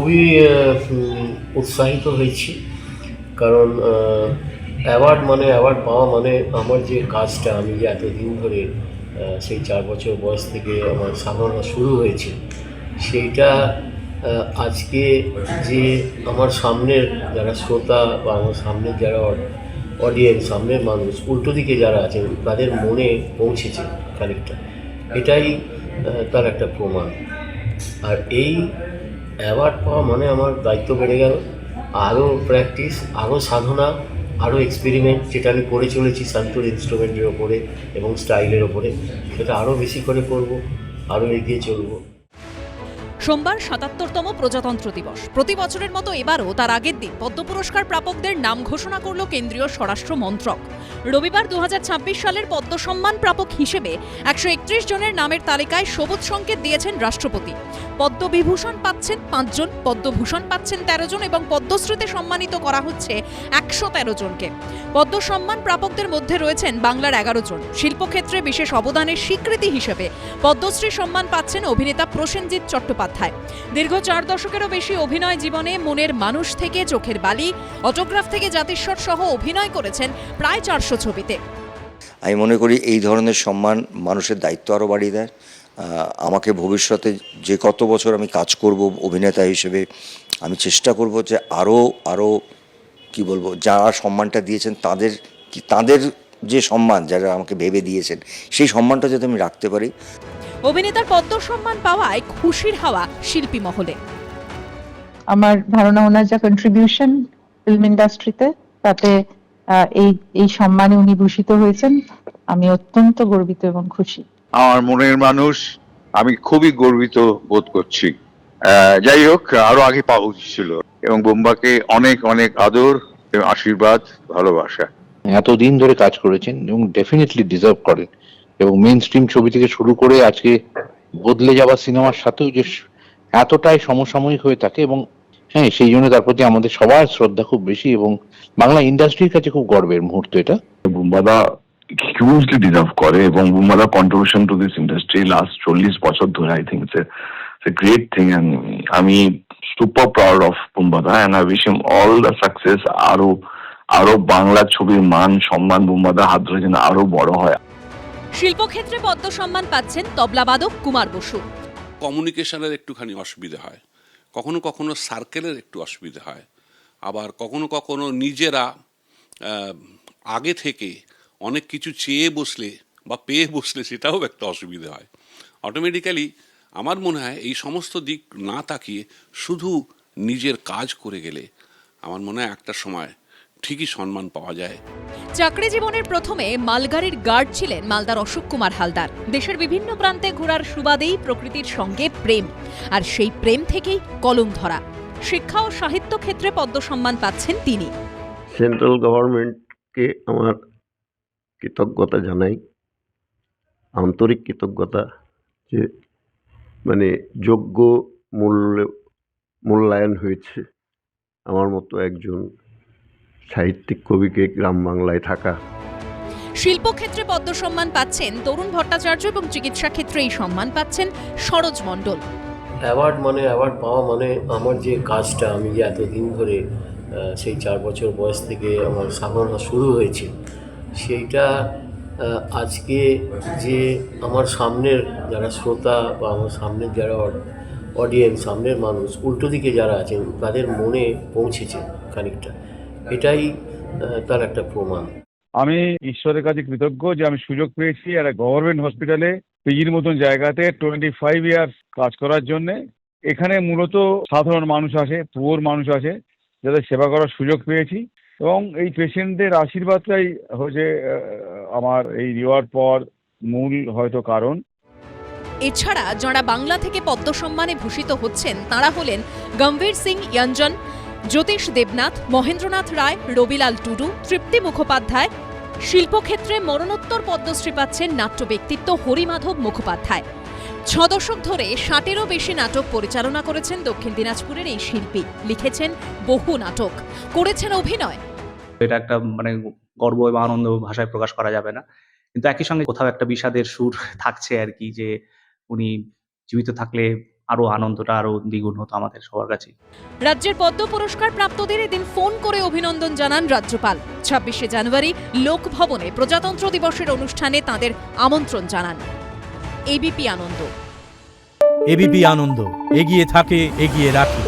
খুবই উৎসাহিত হয়েছি, কারণ অ্যাওয়ার্ড পাওয়া মানে আমার যে কাজটা আমি যে এতদিন ধরে সেই 4 বছর বয়স থেকে আমার সাধনা শুরু হয়েছে, সেইটা আজকে যে আমার সামনের যারা শ্রোতা বা আমার সামনের যারা অডিয়েন্স, সামনের মানুষ, উল্টো দিকে যারা আছেন তাদের মনে পৌঁছেছে খানিকটা, এটাই তার একটা প্রমাণ। আর এই অ্যাওয়ার্ড পাওয়া মানে আমার দায়িত্ব বেড়ে গেল, আরও প্র্যাকটিস, আরও সাধনা, আরও এক্সপেরিমেন্ট, যেটা আমি করে চলেছি শান্তুর ইনস্ট্রুমেন্টের ওপরে এবং স্টাইলের ওপরে, সেটা আরও বেশি করে করব, আরও এগিয়ে চলবো। সোমবার ৭৭তম প্রজাতন্ত্র দিবস। প্রতি বছরের মতো এবারও তার আগের দিন পদ্ম পুরস্কার প্রাপকদের নাম ঘোষণা করল কেন্দ্রীয় স্বরাষ্ট্র মন্ত্রক। রবিবার ২০২৬ সালের পদ্ম সম্মান প্রাপক হিসেবে ১৩১ জনের নামের তালিকায় সবুজ সংকেত দিয়েছেন রাষ্ট্রপতি। পদ্মবিভূষণ পাচ্ছেন ৫ জন, পদ্মভূষণ পাচ্ছেন ১৩ জন এবং পদ্মশ্রীতে সম্মানিত করা হচ্ছে ১১৩ জনকে। পদ্ম সম্মান প্রাপকদের মধ্যে রয়েছেন বাংলার ১১ জন। শিল্পক্ষেত্রে বিশেষ অবদানের স্বীকৃতি হিসেবে পদ্মশ্রী সম্মান পাচ্ছেন অভিনেতা প্রসেনজিৎ চট্টোপাধ্যায়। দীর্ঘ ৪ দশকেরও বেশি অভিনয় জীবনে মনের মানুষ থেকে চোখের বালি, অটোগ্রাফ থেকে জাতিস্বর সহ অভিনয় করেছেন প্রায় ৪০০ ছবিতে। আমি মনে করি এই ধরনের সম্মান মানুষের দায়িত্ব আরও বাড়িয়ে দেয়। আমাকে ভবিষ্যতে যে কত বছর আমি কাজ করব অভিনেতা হিসেবে, আমি চেষ্টা করব যে আরও কি বলবো, যারা সম্মানটা দিয়েছেন তাদের যে সম্মান যারা আমাকে ভেবে দিয়েছেন, সেই সম্মানটা যাতে আমি রাখতে পারি। অভিনেতার পদ্ম সম্মান পাওয়ায় খুশির হাওয়া শিল্পী মহলে। আমার ধারণা ওনার যা কন্ট্রিবিউশন ফিল্ম ইন্ডাস্ট্রিতে, তাতে এই সম্মানে উনি ভূষিত হয়েছেন। আমি অত্যন্ত গর্বিত এবং খুশি। আমার মনের মানুষ, আমি খুবই গর্বিত বোধ করছি। যাই হোক, আরো আগে পাওয়া উচিত ছিল, এবং বোম্বাকে অনেক অনেক আদর এবং আশীর্বাদ, ভালোবাসা। এতদিন ধরে কাজ করেছেন এবং ডেফিনেটলি ডিজার্ভ করেন, এবং মেইন স্ট্রিম ছবি থেকে শুরু করে আজকে বদলে যাওয়া সিনেমার সাথেও যে এতটাই সমসাময়িক হয়ে থাকে, এবং হ্যাঁ, সেই জন্য তার প্রতি আমাদের সবার শ্রদ্ধা খুব বেশি, এবং বাংলা ইন্ডাস্ট্রির কাছে খুব গর্বের মুহূর্ত এটা। বুম্বাদা হিউজলি ডিজার্ভ করে, এবং Bumbada contribution to this industry last 40 বছর ধরে, I think it's a great thing, and আমি super proud of Bumbada, and I wish him all the success. আরো বাংলা ছবির মান সম্মান বুম্বাদা হাত ধরে যেন আরো বড় হয়। শিল্পক্ষেত্রে পদ্ম সম্মান পাচ্ছেন তবলাবাদক কুমার বসু। কমিউনিকেশনের একটুখানি অসুবিধা হয়, কখনো কখনো সার্কেলের একটু অসুবিধা হয়, আবার কখনো কখনো নিজেরা আগে থেকে অনেক কিছু চেয়ে বসলে বা পেয়ে বসলে সেটাও একটা অসুবিধা হয়। অটোমেটিক্যালি আমার মনে হয় এই সমস্ত দিক না তাকিয়ে শুধু নিজের কাজ করে গেলে আমার মনে হয় একটা সময় ঠিকই সম্মান পাওয়া যায়। চাকরি জীবনের প্রথমে মালগাড়ির গার্ড ছিলেন মালদার অশোক কুমার হালদার। দেশের বিভিন্ন প্রান্তে ঘোরার সুবাদেই প্রকৃতির সঙ্গে প্রেম, আর সেই প্রেম থেকেই কলম ধরা। শিক্ষা ও সাহিত্য ক্ষেত্রে পদ্ম সম্মান পাচ্ছেন তিনি। সেন্ট্রাল গভর্নমেন্টকে আমার কৃতজ্ঞতা জানাই, আন্তরিক কৃতজ্ঞতা, যে মানে যোগ্য মূল্যায়ন হয়েছে আমার মতো একজন সাহিত্যিক কবিকে গ্রাম বাংলায় থাকা। শিল্পক্ষেত্রে পদ্ম সম্মান পাচ্ছেন তরুণ ভট্টাচার্য এবং চিকিৎসা ক্ষেত্রে এই সম্মান পাচ্ছেন সরোজ মণ্ডল। অ্যাওয়ার্ড পাওয়া মানে আমার যে কাজটা আমি যে এতদিন ধরে সেই 4 বছর বয়স থেকে আমার সাধনা শুরু হয়েছে, সেইটা আজকে যে আমার সামনের যারা শ্রোতা বা আমার সামনের যারা অডিয়েন্স, সামনের মানুষ, উল্টো দিকে যারা আছেন তাদের মনে পৌঁছেছে খানিকটা, এটাই তার একটা প্রমাণ। আমি ঈশ্বরের কাছে কৃতজ্ঞ যে আমি সুযোগ পেয়েছি একটা গভর্নমেন্ট হসপিটালে, পিজির মতন জায়গাতে 25 ইয়ার্স কাজ করার জন্য। এখানে মূলত সাধারণ মানুষ আসে, পুয়োর মানুষ আসে, যাদের সেবা করার সুযোগ পেয়েছি, এবং এই পেশেন্টদের আশীর্বাদটাই হচ্ছে আমার এই রিওয়ার্ড পাওয়ার মূল হয়তো কারণ। এছাড়া যাঁরা বাংলা থেকে পদ্ম সম্মানে ভূষিত হচ্ছেন তাঁরা হলেন গম্ভীর সিং ইয়াঞ্জন, জ্যোতিষ দেবনাথ, মহেন্দ্রনাথ রায়, রবিলাল টুডু, তৃপ্তি মুখোপাধ্যায়। শিল্পক্ষেত্রে মরণোত্তর পদ্মশ্রী পাচ্ছেন নাট্য ব্যক্তিত্ব হরিমাধব মুখোপাধ্যায়। 6 দশক ধরে 60-এরও বেশি নাটক পরিচালনা করেছেন দক্ষিণ দিনাজপুরের এই শিল্পী। লিখেছেন বহু নাটক, করেছেন অভিনয়। এটা একটা গর্ব এবং আনন্দ ভাষায় প্রকাশ করা যাবে না, কিন্তু একই সঙ্গে কোথাও একটা বিষাদের সুর থাকছে আর কি, যে উনি জীবিত থাকলে আরও আনন্দটা আরও দ্বিগুণ হতো আমাদের সবার কাছে। রাজ্যের পদ্ম পুরস্কার প্রাপ্তদের এদিন ফোন করে অভিনন্দন জানান রাজ্যপাল। 26শে জানুয়ারি লোকভবনে প্রজাতন্ত্র দিবসের অনুষ্ঠানে তাদের আমন্ত্রণ জানান। এবিপি আনন্দ। এবিপি আনন্দ, এগিয়ে থাকে, এগিয়ে রাখে।